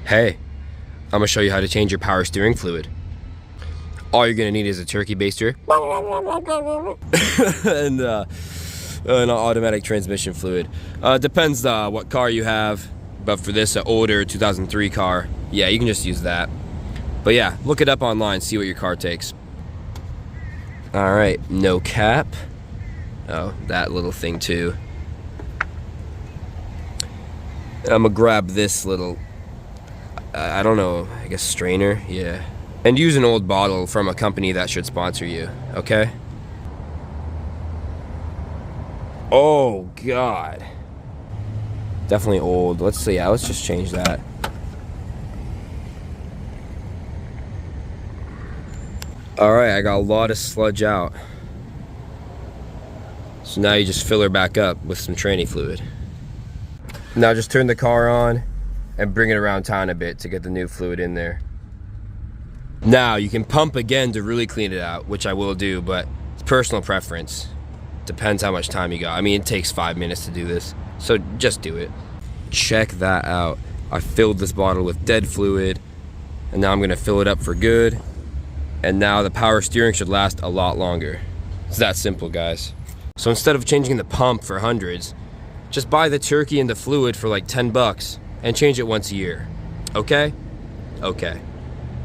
Hey, I'm gonna show you how to change your power steering fluid. All you're gonna need is a turkey baster and an automatic transmission fluid. Depends what car you have, but for this older 2003 car, yeah, you can just use that. But yeah, look it up online, see what your car takes. All right, no cap. Oh, that little thing too. I'm gonna grab this little, I don't know, I guess strainer, yeah. And use an old bottle from a company that should sponsor you, okay? Oh, God. Definitely old. Let's see, yeah, let's just change that. All right, I got a lot of sludge out. So now you just fill her back up with some tranny fluid. Now just turn the car on and bring it around town a bit to get the new fluid in there. Now you can pump again to really clean it out, which I will do, but it's personal preference. Depends how much time you got. I mean, it takes 5 minutes to do this, so just do it. Check that out. I filled this bottle with dead fluid, and now I'm gonna fill it up for good. And now the power steering should last a lot longer. It's that simple, guys. So instead of changing the pump for hundreds, just buy the turkey and the fluid for like 10 bucks and change it once a year. Okay? Okay.